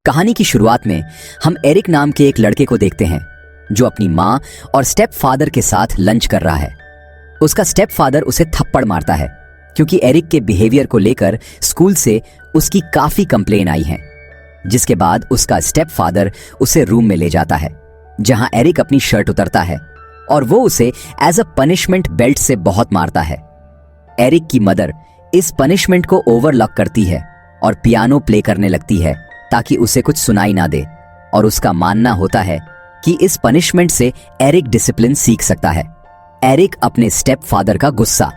कहानी की शुरुआत में हम एरिक नाम के एक लड़के को देखते हैं जो अपनी माँ और स्टेप फादर के साथ लंच कर रहा है। उसका स्टेप फादर उसे थप्पड़ मारता है क्योंकि एरिक के बिहेवियर को लेकर स्कूल से उसकी काफी कंप्लेन आई है, जिसके बाद उसका स्टेप फादर उसे रूम में ले जाता है जहां एरिक अपनी शर्ट उतरता है और वो उसे एज अ पनिशमेंट बेल्ट से बहुत मारता है। एरिक की मदर इस पनिशमेंट को ओवरलॉक करती है और पियानो प्ले करने लगती है ताकि उसे कुछ सुनाई ना दे, और उसका मानना होता है कि इस पनिशमेंट से एरिक डिसिप्लिन सीख सकता है। एरिक अपने स्टेप फादर का गुस्सा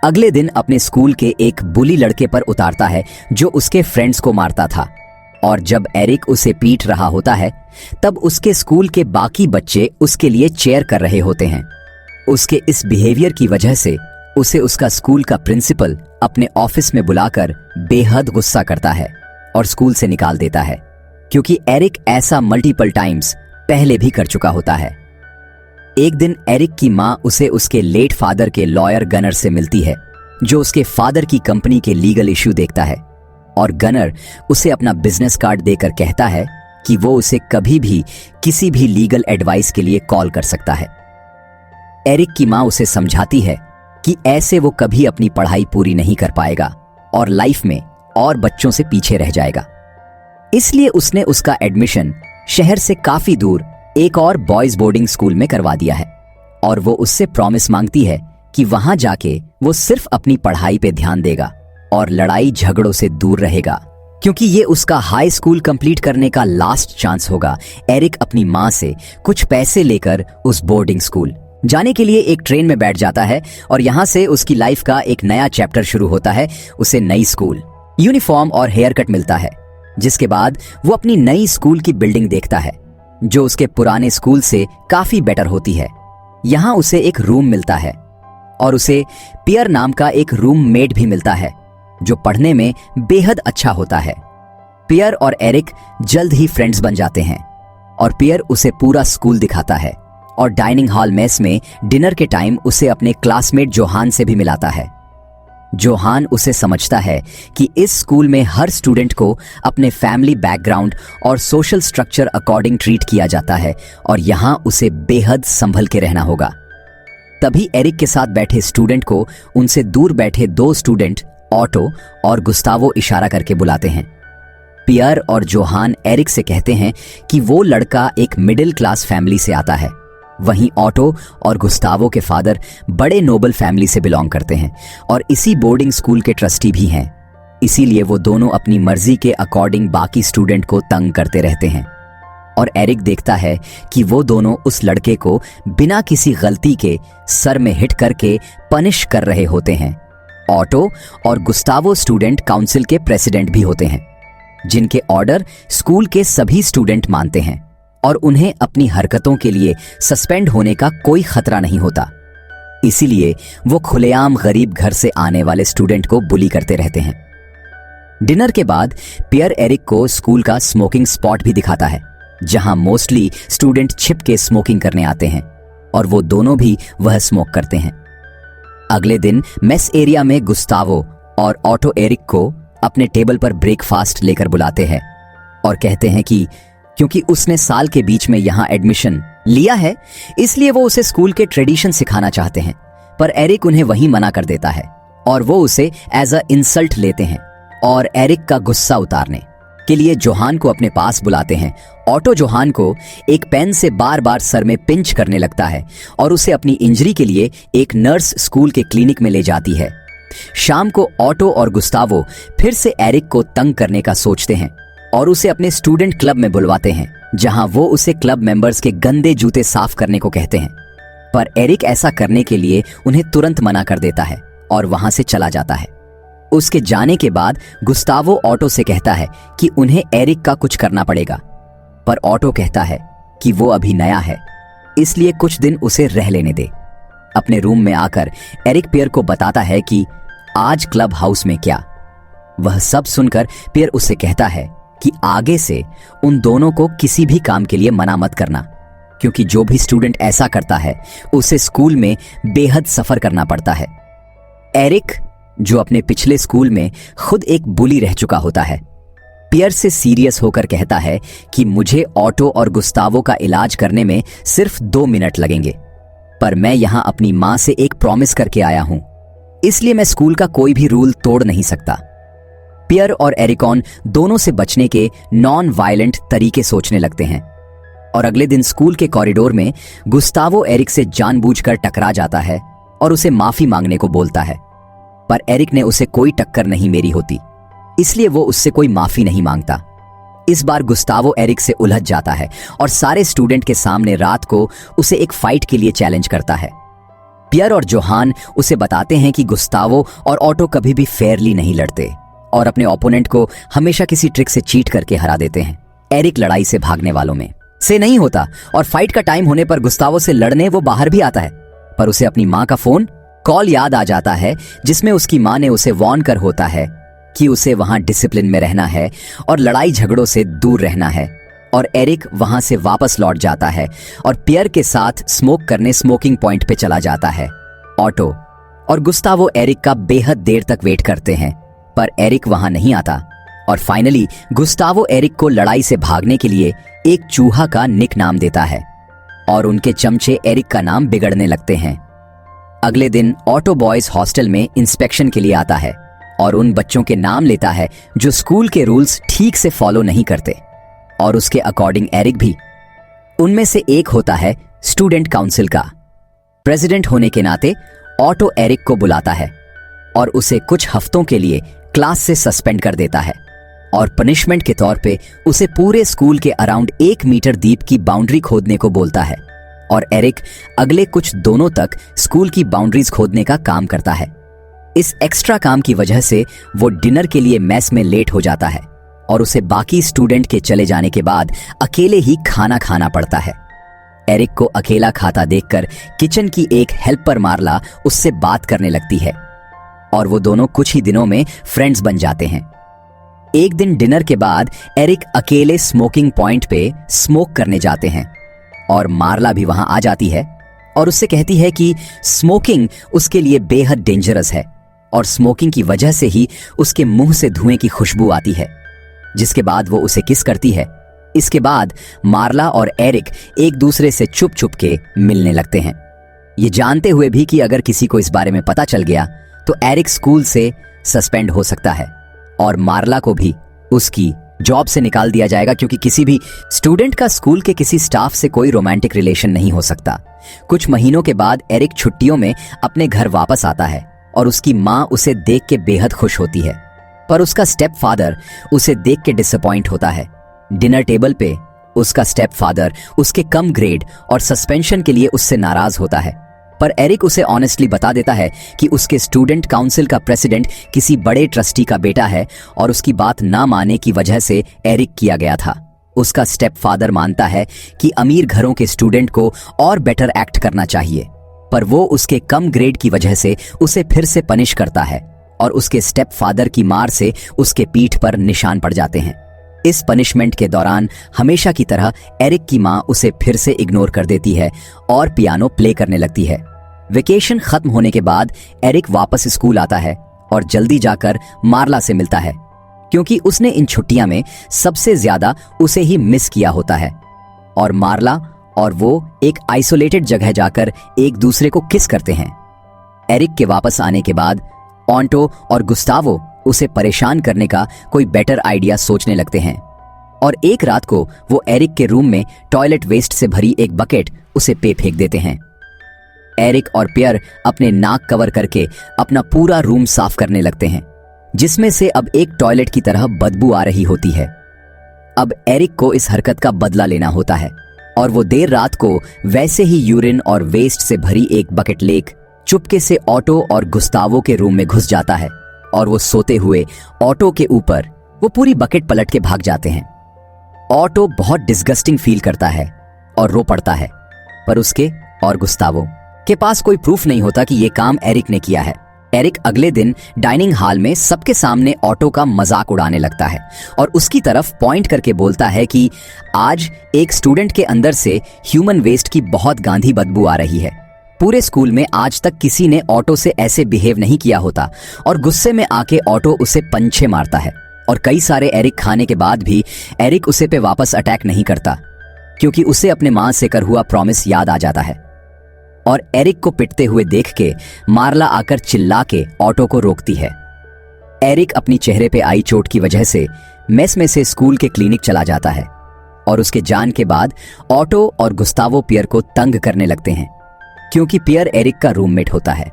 अगले दिन अपने स्कूल के एक बुली लड़के पर उतारता है जो उसके फ्रेंड्स को मारता था, और जब एरिक उसे पीट रहा होता है तब उसके स्कूल के बाकी बच्चे उसके लिए चेयर कर रहे होते हैं। उसके इस बिहेवियर की वजह से उसे उसका स्कूल का प्रिंसिपल अपने ऑफिस में बुलाकर बेहद गुस्सा करता है और स्कूल से निकाल देता है, क्योंकि एरिक ऐसा मल्टीपल टाइम्स पहले भी कर चुका होता है। एक दिन एरिक की माँ उसे उसके लेट फादर के लॉयर गनर से मिलती है जो उसके फादर की कंपनी के लीगल इश्यू देखता है, और गनर उसे अपना बिजनेस कार्ड देकर कहता है कि वो उसे कभी भी किसी भी लीगल एडवाइस के लिए कॉल कर सकता है। एरिक की माँ उसे समझाती है कि ऐसे वो कभी अपनी पढ़ाई पूरी नहीं कर पाएगा और लाइफ में और बच्चों से पीछे रह जाएगा। इसलिए उसने उसका एडमिशन शहर से काफी दूर एक और बॉयज बोर्डिंग स्कूल में करवा दिया है, और वो उससे प्रॉमिस मांगती है कि वहां जाके वो सिर्फ अपनी पढ़ाई पे ध्यान देगा और लड़ाई झगड़ों से दूर रहेगा, क्योंकि ये उसका हाई स्कूल कंप्लीट करने का लास्ट चांस होगा। एरिक अपनी माँ से कुछ पैसे लेकर उस बोर्डिंग स्कूल जाने के लिए एक ट्रेन में बैठ जाता है, और यहाँ से उसकी लाइफ का एक नया चैप्टर शुरू होता है। उसे नई स्कूल, यूनिफॉर्म और हेयर कट मिलता है, जिसके बाद वो अपनी नई स्कूल की बिल्डिंग देखता है जो उसके पुराने स्कूल से काफी बेटर होती है। यहाँ उसे एक रूम मिलता है और उसे पियर नाम का एक रूममेट भी मिलता है जो पढ़ने में बेहद अच्छा होता है। पियर और एरिक जल्द ही फ्रेंड्स बन जाते हैं और पियर उसे पूरा स्कूल दिखाता है, और डाइनिंग हॉल मेस में डिनर के टाइम उसे अपने क्लासमेट जोहान से भी मिलाता है। जोहान उसे समझता है कि इस स्कूल में हर स्टूडेंट को अपने फैमिली बैकग्राउंड और सोशल स्ट्रक्चर अकॉर्डिंग ट्रीट किया जाता है, और यहां उसे बेहद संभल के रहना होगा। तभी एरिक के साथ बैठे स्टूडेंट को उनसे दूर बैठे दो स्टूडेंट ऑटो और गुस्तावो इशारा करके बुलाते हैं। पियर और जोहान एरिक से कहते हैं कि वो लड़का एक मिडिल क्लास फैमिली से आता है, वहीं ऑटो और गुस्तावो के फादर बड़े नोबल फैमिली से बिलोंग करते हैं और इसी बोर्डिंग स्कूल के ट्रस्टी भी हैं। इसीलिए वो दोनों अपनी मर्जी के अकॉर्डिंग बाकी स्टूडेंट को तंग करते रहते हैं, और एरिक देखता है कि वो दोनों उस लड़के को बिना किसी गलती के सर में हिट करके पनिश कर रहे होते हैं। ऑटो और गुस्तावो स्टूडेंट काउंसिल के प्रेसिडेंट भी होते हैं, जिनके ऑर्डर स्कूल के सभी स्टूडेंट मानते हैं, और उन्हें अपनी हरकतों के लिए सस्पेंड होने का कोई खतरा नहीं होता। इसीलिए वो खुलेआम गरीब घर से आने वाले स्टूडेंट को बुली करते रहते हैं। डिनर के बाद पियर एरिक को स्कूल का स्मोकिंग स्पॉट भी दिखाता है जहां मोस्टली स्टूडेंट छिप के स्मोकिंग करने आते हैं, और वो दोनों भी वह स्मोक करते हैं। अगले दिन मेस एरिया में गुस्तावो और ऑटो एरिक को अपने टेबल पर ब्रेकफास्ट लेकर बुलाते हैं और कहते हैं कि क्योंकि उसने साल के बीच में यहाँ एडमिशन लिया है इसलिए वो उसे स्कूल के ट्रेडिशन सिखाना चाहते हैं, पर एरिक उन्हें वहीं मना कर देता है और वो उसे एज अ इंसल्ट लेते हैं। और एरिक का गुस्सा उतारने के लिए जोहान को अपने पास बुलाते हैं। ऑटो जोहान को एक पेन से बार बार सर में पिंच करने लगता है और उसे अपनी इंजरी के लिए एक नर्स स्कूल के क्लिनिक में ले जाती है। शाम को ऑटो और गुस्तावो फिर से एरिक को तंग करने का सोचते हैं और उसे अपने स्टूडेंट क्लब में बुलवाते हैं, जहां वो उसे क्लब मेंबर्स के गंदे जूते साफ करने को कहते हैं। पर एरिक ऐसा करने के लिए उन्हें तुरंत मना कर देता है और वहां से चला जाता है। उसके जाने के बाद गुस्तावो ऑटो से कहता है कि उन्हें एरिक का कुछ करना पड़ेगा, पर ऑटो कहता है कि वो अभी नया है, इसलिए कुछ दिन उसे रह लेने दे। अपने रूम में आकर एरिक पियर को बताता है कि आज क्लब हाउस में क्या। वह सब सुनकर पियर उससे कहता है कि आगे से उन दोनों को किसी भी काम के लिए मना मत करना, क्योंकि जो भी स्टूडेंट ऐसा करता है उसे स्कूल में बेहद सफर करना पड़ता है। एरिक, जो अपने पिछले स्कूल में खुद एक बुली रह चुका होता है, पियर से सीरियस होकर कहता है कि मुझे ऑटो और गुस्तावो का इलाज करने में सिर्फ 2 मिनट लगेंगे, पर मैं यहां अपनी मां से एक प्रॉमिस करके आया हूं, इसलिए मैं स्कूल का कोई भी रूल तोड़ नहीं सकता। पियर और एरिकॉन दोनों से बचने के नॉन वायलेंट तरीके सोचने लगते हैं और अगले दिन स्कूल के कॉरिडोर में गुस्तावो एरिक से जानबूझकर टकरा जाता है और उसे माफी मांगने को बोलता है, पर एरिक ने उसे कोई टक्कर नहीं मेरी होती, इसलिए वो उससे कोई माफी नहीं मांगता। इस बार गुस्तावो एरिक से उलझ जाता है और सारे स्टूडेंट के सामने रात को उसे एक फाइट के लिए चैलेंज करता है। पियर और जोहान उसे बताते हैं कि गुस्तावो और ऑटो कभी भी फेयरली नहीं लड़ते और अपने ओपोनेंट को हमेशा किसी ट्रिक से चीट करके हरा देते हैं। एरिक लड़ाई से भागने वालों में से नहीं होता और फाइट का टाइम होने पर गुस्तावो से लड़ने वो बाहर भी आता है, पर उसे अपनी मां का फोन कॉल याद आ जाता है जिसमें उसकी मां ने उसे वार्न कर होता है कि उसे वहां डिसिप्लिन में रहना है और लड़ाई झगड़ों से दूर रहना है। और एरिक वहां से वापस लौट जाता है और पियर के साथ स्मोक करने स्मोकिंग पॉइंट पे चला जाता है। ऑटो और गुस्तावो एरिक का बेहद देर तक वेट करते हैं, पर एरिक वहां नहीं आता और फाइनली गुस्तावो एरिक को लड़ाई से भागने के लिए एक चूहा का निक नाम देता है और उनके चमचे एरिक का नाम बिगड़ने लगते हैं। अगले दिन ऑटो बॉयज हॉस्टल में इंस्पेक्शन के लिए आता है और उन बच्चों के नाम लेता है जो स्कूल के रूल्स ठीक से फॉलो नहीं करते और उसके अकॉर्डिंग एरिक भी। उनमें से एक होता है स्टूडेंट काउंसिल का। प्रेसिडेंट होने के नाते ऑटो एरिक को बुलाता है और उसे कुछ हफ्तों के लिए क्लास से सस्पेंड कर देता है और पनिशमेंट के तौर पे उसे पूरे स्कूल के अराउंड 1 मीटर डीप की बाउंड्री खोदने को बोलता है और एरिक अगले कुछ दिनों तक स्कूल की बाउंड्रीज खोदने का काम करता है। इस एक्स्ट्रा काम की वजह से वो डिनर के लिए मेस में लेट हो जाता है और उसे बाकी स्टूडेंट के चले जाने के बाद अकेले ही खाना खाना पड़ता है। एरिक को अकेला खाता देखकर किचन की एक हेल्पर मार्ला उससे बात करने लगती है और वो दोनों कुछ ही दिनों में फ्रेंड्स बन जाते हैं। एक दिन डिनर के बाद एरिक अकेले स्मोकिंग पॉइंट पे स्मोक करने जाते हैं और मार्ला भी वहां आ जाती है और उससे कहती है कि स्मोकिंग उसके लिए बेहद डेंजरस है और स्मोकिंग की वजह से ही उसके मुंह से धुएं की खुशबू आती है, जिसके बाद वो उसे किस करती है। इसके बाद मार्ला और एरिक एक दूसरे से चुप चुप के मिलने लगते हैं, ये जानते हुए भी कि अगर किसी को इस बारे में पता चल गया तो एरिक स्कूल से सस्पेंड हो सकता है और मार्ला को भी उसकी जॉब से निकाल दिया जाएगा, क्योंकि किसी भी स्टूडेंट का स्कूल के किसी स्टाफ से कोई रोमांटिक रिलेशन नहीं हो सकता। कुछ महीनों के बाद एरिक छुट्टियों में अपने घर वापस आता है और उसकी मां उसे देख के बेहद खुश होती है, पर उसका स्टेप फादर उसे देख के डिसअपॉइंट होता है। डिनर टेबल पे उसका स्टेप फादर उसके कम ग्रेड और सस्पेंशन के लिए उससे नाराज होता है, पर एरिक उसे ऑनेस्टली बता देता है कि उसके स्टूडेंट काउंसिल का प्रेसिडेंट किसी बड़े ट्रस्टी का बेटा है और उसकी बात ना मानने की वजह से एरिक किया गया था। उसका स्टेप फादर मानता है कि अमीर घरों के स्टूडेंट को और बेटर एक्ट करना चाहिए, पर वो उसके कम ग्रेड की वजह से उसे फिर से पनिश करता है और उसके स्टेप फादर की मार से उसके पीठ पर निशान पड़ जाते हैं। इस पनिशमेंट के दौरान हमेशा की तरह एरिक की मां उसे फिर से इग्नोर कर देती है और पियानो प्ले करने लगती है। वेकेशन खत्म होने के बाद एरिक वापस स्कूल आता है और जल्दी जाकर मार्ला से मिलता है, क्योंकि उसने इन छुट्टियां में सबसे ज्यादा उसे ही मिस किया होता है। और मार्ला और वो एक आइसोलेटेड जगह जाकर एक दूसरे को किस करते हैं। एरिक के वापस आने के बाद ऑटो और गुस्तावो उसे परेशान करने का कोई बेटर आइडिया सोचने लगते हैं और एक रात को वो एरिक के रूम में टॉयलेट वेस्ट से भरी एक बकेट उसे पे फेंक देते हैं। एरिक और पियर अपने नाक कवर करके अपना पूरा रूम साफ करने लगते हैं, जिसमें से अब एक टॉयलेट की तरह बदबू आ रही होती है। अब एरिक को इस हरकत का बदला लेना होता है और वो देर रात को वैसे ही यूरिन और वेस्ट से भरी एक बकेट लेक चुपके से ऑटो और गुस्तावो के रूम में घुस जाता है और वो सोते हुए ऑटो के ऊपर वो पूरी बकेट पलट के भाग जाते हैं। ऑटो बहुत डिस्गस्टिंग फील करता है और रो पड़ता है, पर उसके और गुस्तावो के पास कोई प्रूफ नहीं होता कि ये काम एरिक ने किया है। एरिक अगले दिन डाइनिंग हॉल में सबके सामने ऑटो का मजाक उड़ाने लगता है और उसकी तरफ पॉइंट करके बोलता है कि आज एक स्टूडेंट के अंदर से ह्यूमन वेस्ट की बहुत गांधी बदबू आ रही है। पूरे स्कूल में आज तक किसी ने ऑटो से ऐसे बिहेव नहीं किया होता और गुस्से में आके ऑटो उसे पंछे मारता है और कई सारे एरिक खाने के बाद भी एरिक उसे पे वापस अटैक नहीं करता, क्योंकि उसे अपने मां से कर हुआ प्रॉमिस याद आ जाता है। और एरिक को पिटते हुए देख के मार्ला आकर चिल्ला के ऑटो को रोकती है। एरिक अपनी चेहरे पे आई चोट की वजह से मेस में से स्कूल के क्लिनिक चला जाता है और उसके जान के बाद ऑटो और गुस्तावो पियर को तंग करने लगते हैं, क्योंकि पियर एरिक का रूममेट होता है।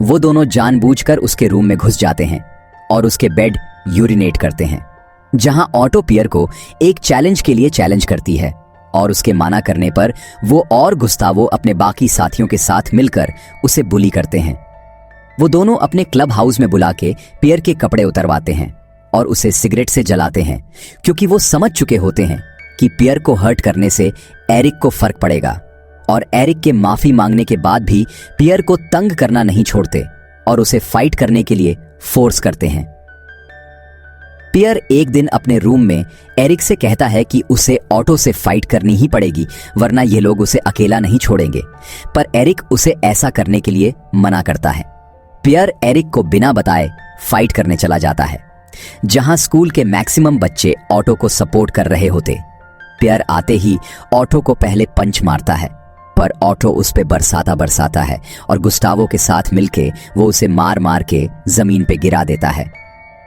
वो दोनों जानबूझकर उसके रूम में घुस जाते हैं और उसके बेड यूरिनेट करते हैं, जहां ऑटो पियर को एक चैलेंज के लिए चैलेंज करती है और उसके माना करने पर वो और गुस्तावो अपने बाकी साथियों के साथ मिलकर उसे बुली करते हैं। वो दोनों अपने क्लब हाउस में बुला के पियर के कपड़े उतरवाते हैं और उसे सिगरेट से जलाते हैं, क्योंकि वो समझ चुके होते हैं कि पियर को हर्ट करने से एरिक को फर्क पड़ेगा। और एरिक के माफी मांगने के बाद भी पियर को तंग करना नहीं छोड़ते और उसे फाइट करने के लिए फोर्स करते हैं। पियर एक दिन अपने रूम में एरिक से कहता है कि उसे ऑटो से फाइट करनी ही पड़ेगी, वरना ये लोग उसे अकेला नहीं छोड़ेंगे। पर एरिक उसे ऐसा करने के लिए मना करता है। पियर एरिक को बिना बताए फाइट करने चला जाता है, जहां स्कूल के मैक्सिमम बच्चे ऑटो को सपोर्ट कर रहे होते। पियर आते ही ऑटो को पहले पंच मारता है, पर ऑटो उस पे बरसाता है और गुस्तावो के साथ मिलके वो उसे मार मार के जमीन पे गिरा देता है।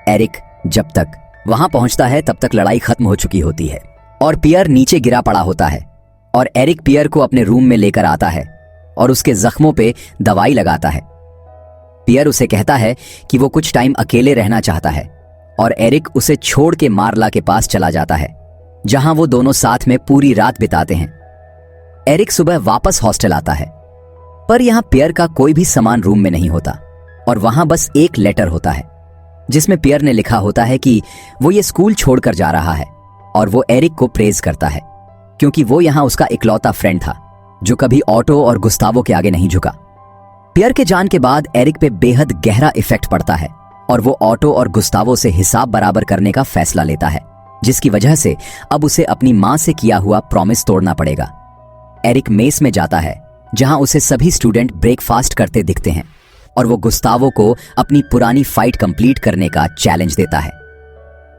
एरिक जब तक वहां पहुंचता है तब तक लड़ाई खत्म हो चुकी होती है और पियर नीचे गिरा पड़ा होता है। और एरिक पियर को अपने रूम में लेकर आता है और उसके जख्मों पे दवाई लगाता है। पियर उसे कहता है कि वो कुछ टाइम अकेले रहना चाहता है और एरिक उसे छोड़ के मार्ला के पास चला जाता है, जहां वो दोनों साथ में पूरी रात बिताते हैं। एरिक सुबह वापस हॉस्टल आता है, पर यहां पियर का कोई भी सामान रूम में नहीं होता और वहां बस एक लेटर होता है, जिसमें पियर ने लिखा होता है कि वो ये स्कूल छोड़कर जा रहा है और वो एरिक को प्रेज करता है, क्योंकि वो यहां उसका इकलौता फ्रेंड था जो कभी ऑटो और गुस्तावो के आगे नहीं झुका। पियर के जान के बाद एरिक पे बेहद गहरा इफेक्ट पड़ता है और वो ऑटो और गुस्तावो से हिसाब बराबर करने का फैसला लेता है, जिसकी वजह से अब उसे अपनी मां से किया हुआ प्रॉमिस तोड़ना पड़ेगा। एरिक मेस में जाता है, जहां उसे सभी स्टूडेंट ब्रेकफास्ट करते दिखते हैं और वो गुस्तावो को अपनी पुरानी फाइट कंप्लीट करने का चैलेंज देता है।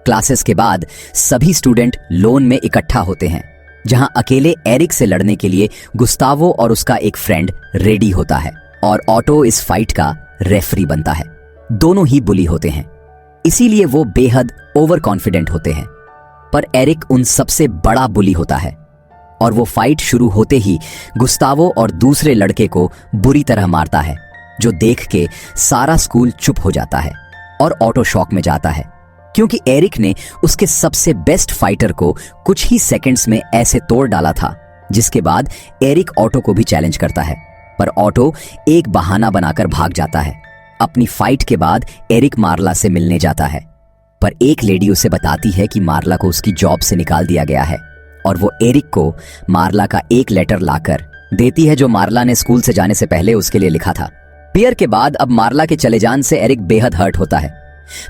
क्लासेस के बाद सभी स्टूडेंट लोन में इकट्ठा होते हैं, जहां अकेले एरिक से लड़ने के लिए गुस्तावो और उसका एक फ्रेंड रेडी होता है और ऑटो इस फाइट का रेफरी बनता है। दोनों ही बुली होते हैं, इसीलिए वो बेहद ओवर कॉन्फिडेंट होते हैं, पर एरिक उन सबसे बड़ा बुली होता है और वो फाइट शुरू होते ही गुस्तावो और दूसरे लड़के को बुरी तरह मारता है, जो देख के सारा स्कूल चुप हो जाता है और ऑटो शॉक में जाता है, क्योंकि एरिक ने उसके सबसे बेस्ट फाइटर को कुछ ही सेकंड्स में ऐसे तोड़ डाला था, जिसके बाद एरिक ऑटो को भी चैलेंज करता है। पर ऑटो एक बहाना बनाकर भाग जाता है। अपनी फाइट के बाद एरिक मार्ला से मिलने जाता है, पर एक लेडी उसे बताती है कि मार्ला को उसकी जॉब से निकाल दिया गया है और वो एरिक को मार्ला का एक लेटर लाकर देती है, जो मार्ला ने स्कूल से जाने से पहले उसके लिए लिखा था। पियर के बाद अब मार्ला के चले जाने से एरिक बेहद हर्ट होता है,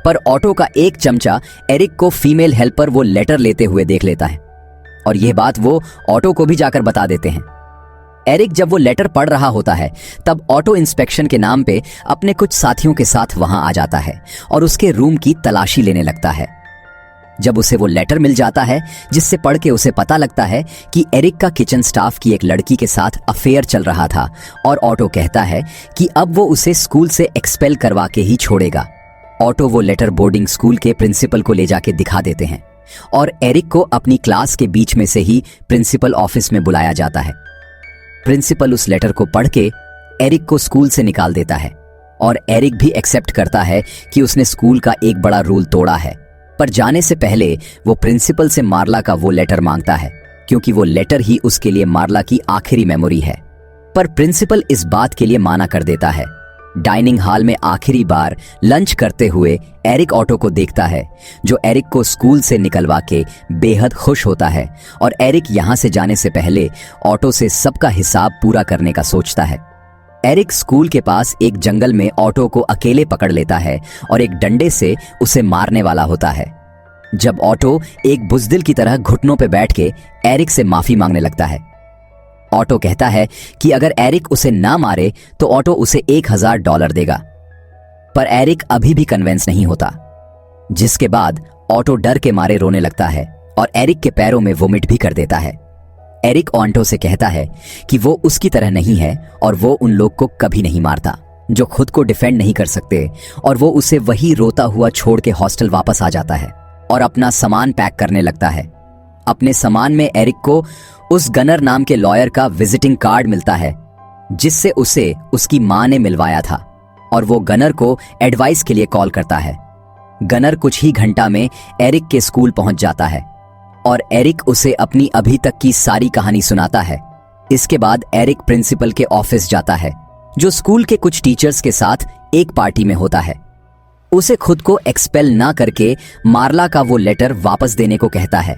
पर ऑटो का एक चमचा एरिक को फीमेल हेल्पर वो लेटर लेते हुए देख लेता है और यह बात वो ऑटो को भी जाकर बता देते हैं। एरिक जब वो लेटर पढ़ रहा होता है तब ऑटो इंस्पेक्शन के नाम पे अपने कुछ साथियों के साथ वहां आ जाता है और उसके रूम की तलाशी लेने लगता है। जब उसे वो लेटर मिल जाता है, जिससे पढ़ के उसे पता लगता है कि एरिक का किचन स्टाफ की एक लड़की के साथ अफेयर चल रहा था और ऑटो कहता है कि अब वो उसे स्कूल से एक्सपेल करवा के ही छोड़ेगा। ऑटो वो लेटर बोर्डिंग स्कूल के प्रिंसिपल को ले जाके दिखा देते हैं और एरिक को अपनी क्लास के बीच में से ही प्रिंसिपल ऑफिस में बुलाया जाता है। प्रिंसिपल उस लेटर को पढ़ के एरिक को स्कूल से निकाल देता है और एरिक भी एक्सेप्ट करता है कि उसने स्कूल का एक बड़ा रूल तोड़ा है। पर जाने से पहले वो प्रिंसिपल से मार्ला का वो लेटर मांगता है, क्योंकि वो लेटर ही उसके लिए मार्ला की आखिरी मेमोरी है। पर प्रिंसिपल इस बात के लिए माना कर देता है। डाइनिंग हॉल में आखिरी बार लंच करते हुए एरिक ऑटो को देखता है, जो एरिक को स्कूल से निकलवा के बेहद खुश होता है और एरिक यहां से जाने से पहले ऑटो से सबका हिसाब पूरा करने का सोचता है। एरिक स्कूल के पास एक जंगल में ऑटो को अकेले पकड़ लेता है और एक डंडे से उसे मारने वाला होता है, जब ऑटो एक बुजदिल की तरह घुटनों पे बैठ के एरिक से माफी मांगने लगता है। ऑटो कहता है कि अगर एरिक उसे ना मारे तो ऑटो उसे $1000 देगा, पर एरिक अभी भी कन्विंस नहीं होता, जिसके बाद ऑटो डर के मारे रोने लगता है और एरिक के पैरों में वोमिट भी कर देता है। एरिक ऑटो से कहता है कि वो उसकी तरह नहीं है और वो उन लोग को कभी नहीं मारता जो खुद को डिफेंड नहीं कर सकते, और वो उसे वही रोता हुआ छोड़ के हॉस्टल वापस आ जाता है और अपना सामान पैक करने लगता है। अपने सामान में एरिक को उस गनर नाम के लॉयर का विजिटिंग कार्ड मिलता है जिससे उसे उसकी मां ने मिलवाया था, और वो गनर को एडवाइस के लिए कॉल करता है। गनर कुछ ही घंटा में एरिक के स्कूल पहुंच जाता है और एरिक उसे अपनी अभी तक की सारी कहानी सुनाता है। इसके बाद एरिक प्रिंसिपल के ऑफिस जाता है जो स्कूल के कुछ टीचर्स के साथ एक पार्टी में होता है। उसे खुद को एक्सपेल ना करके मार्ला का वो लेटर वापस देने को कहता है,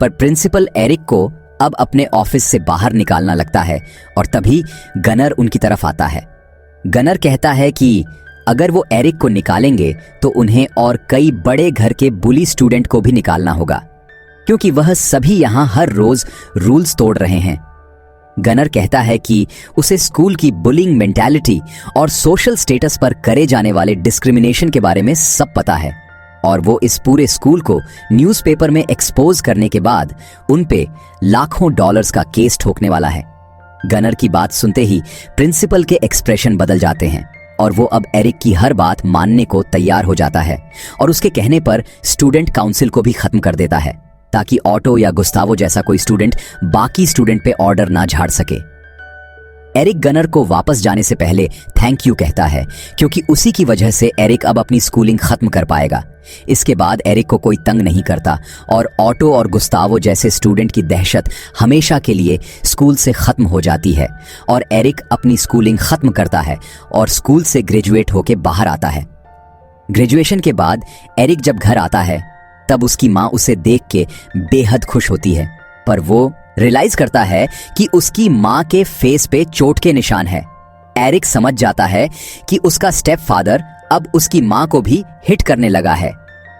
पर प्रिंसिपल एरिक को अब अपने ऑफिस से बाहर निकालना लगता है और तभी गनर उनकी तरफ आता है। गनर कहता है कि अगर वो एरिक को निकालेंगे तो उन्हें और कई बड़े घर के बुली स्टूडेंट को भी निकालना होगा, क्योंकि वह सभी यहां हर रोज रूल्स तोड़ रहे हैं। गनर कहता है कि उसे स्कूल की बुलिंग मेंटालिटी और सोशल स्टेटस पर करे जाने वाले डिस्क्रिमिनेशन के बारे में सब पता है, और वो इस पूरे स्कूल को न्यूज़पेपर में एक्सपोज करने के बाद उन पे लाखों डॉलर्स का केस ठोकने वाला है। गनर की बात सुनते ही प्रिंसिपल के एक्सप्रेशन बदल जाते हैं और वो अब एरिक की हर बात मानने को तैयार हो जाता है और उसके कहने पर स्टूडेंट काउंसिल को भी खत्म कर देता है ताकि ऑटो या गुस्तावो जैसा कोई स्टूडेंट बाकी स्टूडेंट पे ऑर्डर ना झाड़ सके। एरिक गनर को वापस जाने से पहले थैंक यू कहता है, क्योंकि उसी की वजह से एरिक अब अपनी स्कूलिंग खत्म कर पाएगा। इसके बाद एरिक को कोई तंग नहीं करता और ऑटो और गुस्तावो जैसे स्टूडेंट की दहशत हमेशा के लिए स्कूल से खत्म हो जाती है और एरिक अपनी स्कूलिंग खत्म करता है और स्कूल से ग्रेजुएट होकर बाहर आता है। ग्रेजुएशन के बाद एरिक जब घर आता है तब उसकी माँ उसे देख के बेहद खुश होती है, पर वो रियलाइज करता है कि उसकी माँ के फेस पे चोट के निशान है। एरिक समझ जाता है कि उसका स्टेप फादर अब उसकी माँ को भी हिट करने लगा है,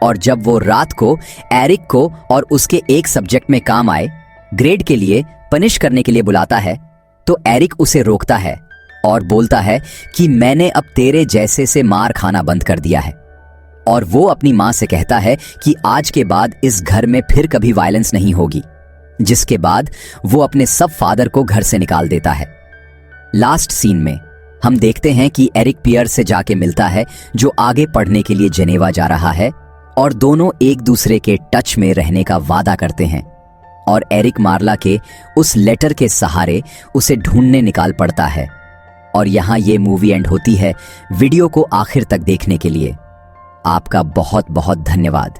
और जब वो रात को एरिक को और उसके एक सब्जेक्ट में काम आए ग्रेड के लिए पनिश करने के लिए बुलाता है, तो एरिक उसे रोकता है और बोलता है कि मैंने अब तेरे जैसे से मार खाना बंद कर दिया है, और वो अपनी माँ से कहता है कि आज के बाद इस घर में फिर कभी वायलेंस नहीं होगी, जिसके बाद वो अपने सब फादर को घर से निकाल देता है। लास्ट सीन में हम देखते हैं कि एरिक पियर से जाके मिलता है जो आगे पढ़ने के लिए जेनेवा जा रहा है, और दोनों एक दूसरे के टच में रहने का वादा करते हैं, और एरिक मार्ला के उस लेटर के सहारे उसे ढूंढने निकाल पड़ता है। और यहां ये मूवी एंड होती है। वीडियो को आखिर तक देखने के लिए आपका बहुत बहुत धन्यवाद।